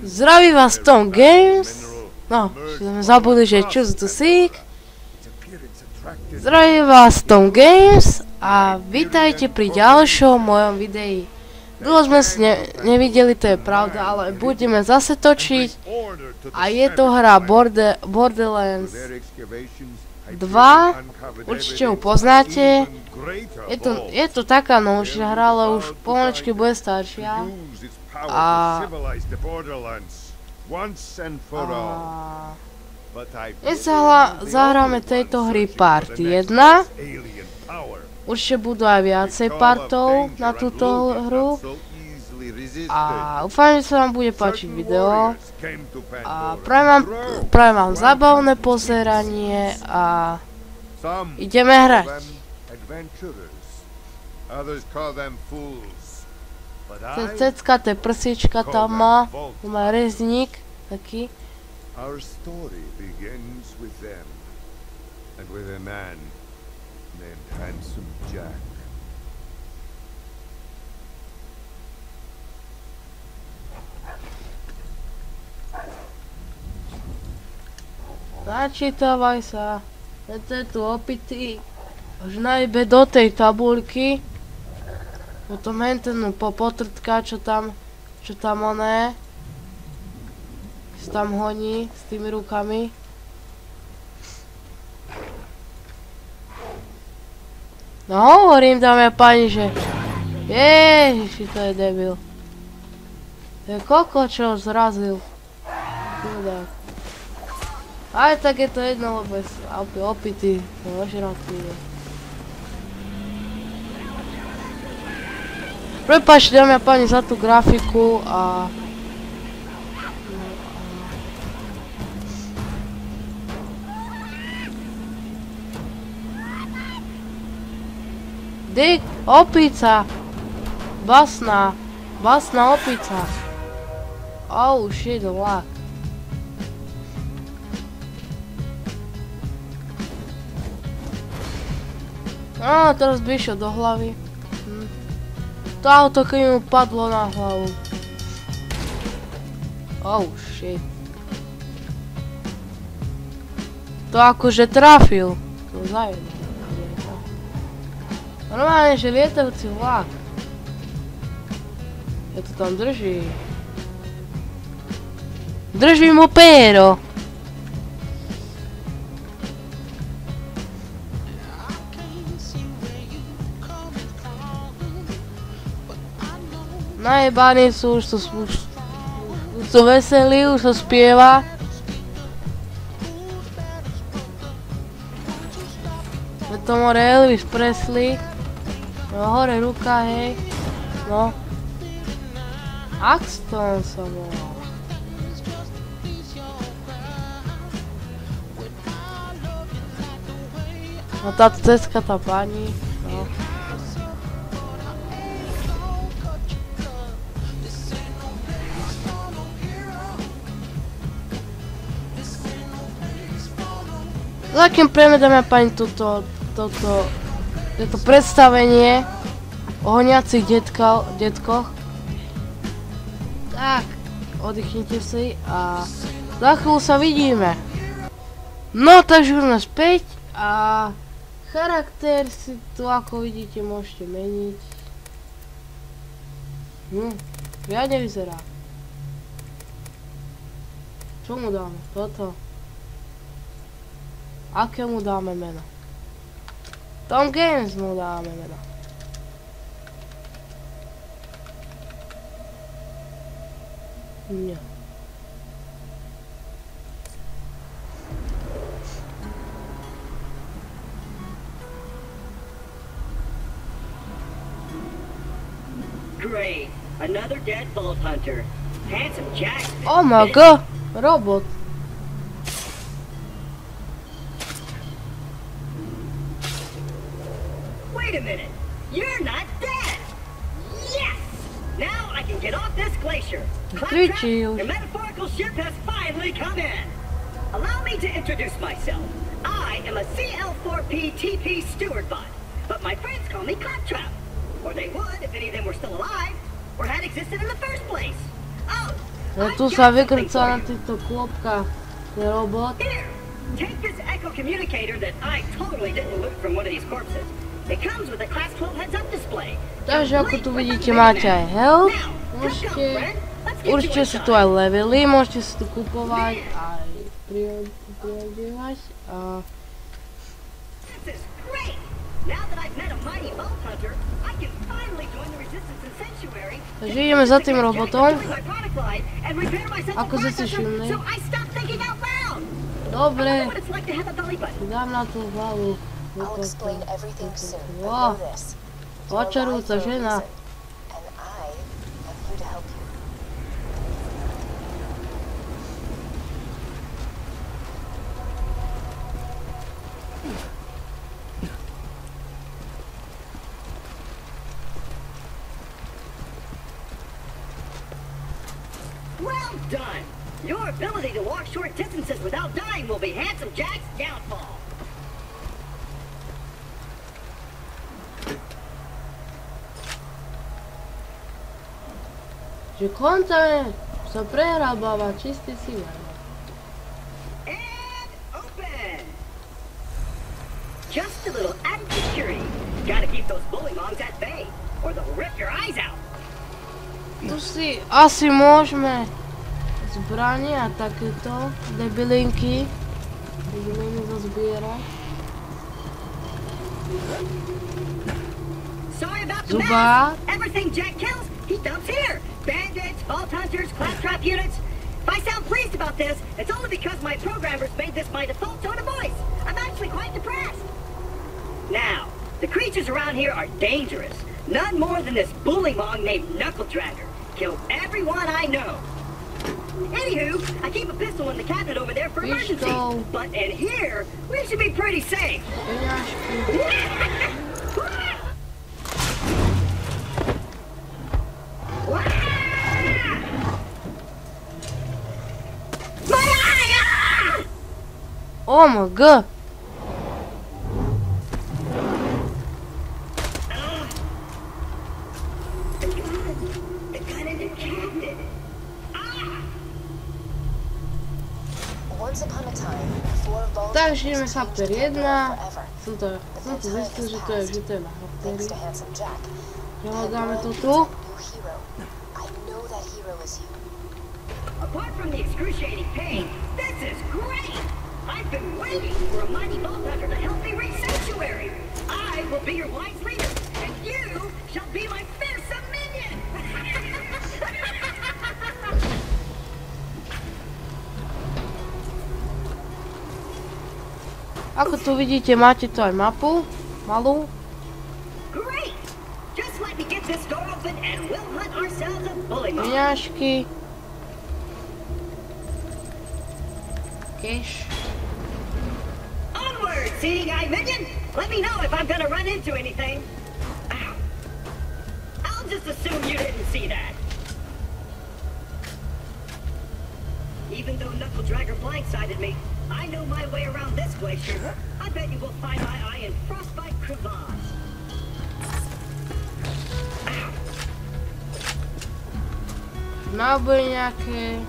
Zdraví vás Tom Games. No, sme zabudli, že choose to seek. Zdraví vás Tom Games a vítajte pri ďalšom mojom videi. Dlho sme si nevideli, to je pravda, ale budeme zase točiť a je to hra Borderlands 2. Určite ho poznáte. Je to taká novšia hra, ale už pomaličky bude staršia. A dnes zahráme tejto hry part 1. Určite budú aj viacej partov na túto hru. A dúfam, že sa vám bude páčiť video. A prajem vám zábavné pozeranie a ideme hrať. Ten cecka, to je prsička tam má rezník taký. Our story begins with them and with a man named Handsome Jack. Začítavaj sa. Tento je tu opitý. Až najbe do tej tabuľky. Potom hentenu potrtka, čo tam oné. Sa tam honí s tými rukami. No hovorím, dámy a páni, že ježiši, to je debil. To je koko, čo ho zrazil. Chudák. Aj tak je to jedno, lebo je opitý. Ožratý je. Prepáčte, dámy a páni, za tú grafiku a... Dick, opica! Basná opica! Oh shit, vlak. Á, teraz by išiel do hlavy. To auto, keď mu padlo na hlavu. Oh shit. To akože trafil. To zaujímavé. Normálne, že lietajúci vlak. Ja to tam drží. Drží mu péro. Najebaní sú, už sú veselí, už sa spieva. Je to more Elvis Presley. No hore ruka, hej. No. Axton sa volá. No táto cecka, tá pani. No. Za kým premedáme pani toto predstavenie o honiacich detkoch. Tak, oddychnite si a za chvíľu sa vidíme. No, takže už sme späť a charakter si tu, ako vidíte, môžete meniť. Riadne vyzerá. Čo mu dáme? Toto. Aké mu dáme meno? Tom Games mu dáme meno. Nie. Great. Another deadbolt hunter. Handsome Jack. Oh my god. Robot. Wait a minute! You're not dead! Yes! Now I can get off this glacier. Claptrap, your metaphorical ship has finally come in. Allow me to introduce myself. I am a CL4P TP steward bot, but my friends call me Claptrap. Or they would if any of them were still alive, or had existed in the first place. Oh, Tu sa vykrcá na týchto klopkách. Je robot. Here, take this echo communicator that I totally didn't loot from one of these corpses. It comes with a class 12 heads-up display. Takže ako tu vidíte, máte aj health. Určite sú tu aj levely, môžete si tu kupovať aj priodievať. This is great. Now that I've met a mighty vault hunter, I can finally join the resistance in Sanctuary. Takže ideme za tým robotom. Ako ste si všimli. Dobre. Dám na tú hlavu. Wow. Očarujúca žena. Well done! Your ability to walk short distances without dying will be Handsome Jack's downfall. Že koncame sa prehrábava čistý signál. And open! Just a little added security. Gotta keep those bullymongs at bay, or they'll rip your eyes out. Tu si asi môžeme zbranie a takéto debilinky zozbierať. Sorry about the Zuba. mess. Everything Jack kills, he dumps here. Bandits, vault hunters, class trap units. If I sound pleased about this, it's only because my programmers made this my default tone of voice. I'm actually quite depressed. Now, the creatures around here are dangerous. None more than this bullymong named Knuckle Dragger. Killed everyone I know. Anywho, I keep a pistol in the cabinet over there for emergency. But in here, we should be pretty safe. Oh my god! Takže ideme chapter 1. Som to zistil, že to je na chapteri. Hľadáme to tu. Apart from the excruciating pain, this is great! I've been waiting for a mighty vault hunter to help me reach Sanctuary. I will be your wise leader, and you shall be my fearsome minion! Ako tu vidíte, máte tu aj mapu. Malú. Great! Just let me get this door open and we'll hunt ourselves a bullymong. Peňažky. Cash. Onward, seeing eye minion! Let me know if I'm gonna run into anything. Ow. I'll just assume you didn't see that. Even though Knuckle Dragger blindsided me, I know my way around this glacier. I bet you will find my eye in Frostbite Crevasse. Náboje nejaké.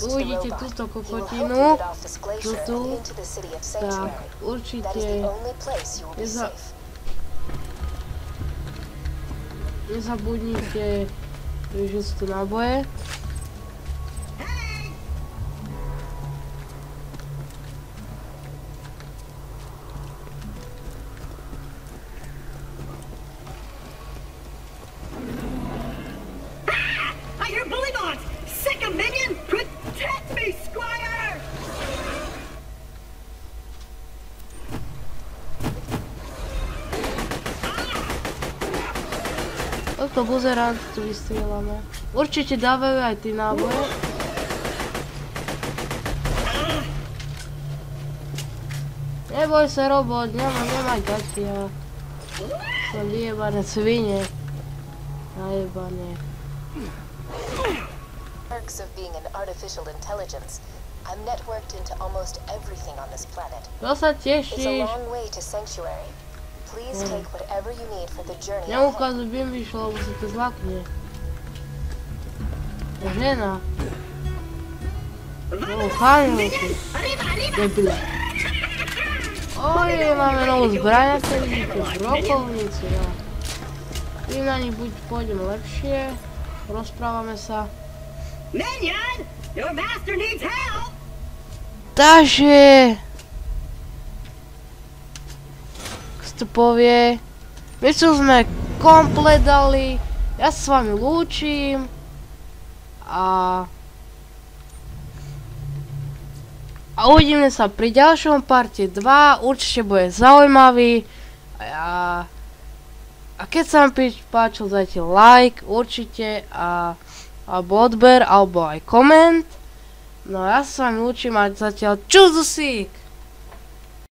Uvidíte túto kokotinu. Tuto. Tak, určite. Nezabudnite, že sú tu náboje. To buzerant tu vystrielame. Určite dávajú aj tí náboje. Neboj sa, robot, nemaj gatia. Som vyjebané svine. Najebané. Perks of being an artificial intelligence. I'm networked into almost everything on this planet. To sa It's a tešíš. long way to Sanctuary. Please take whatever you need for the journey. Neukazuj bimbiš, lebo sa to zlakne. žena. No, cháňu tu. Debile. Oj, máme novú zbraň, ako vidíte, brokovnicu, no. Tým na nich buď pôjdeme lepšie, rozprávame sa. Minion, your master needs help. Takže... Ako to povie... My sme komplet dali, ja sa s vami lúčim. A uvidíme sa pri ďalšom parte 2, určite bude zaujímavý. A keď sa vám páčil, dajte like, určite, alebo odber, alebo aj koment. No ja sa s vami lúčim a zatiaľ čuzusík!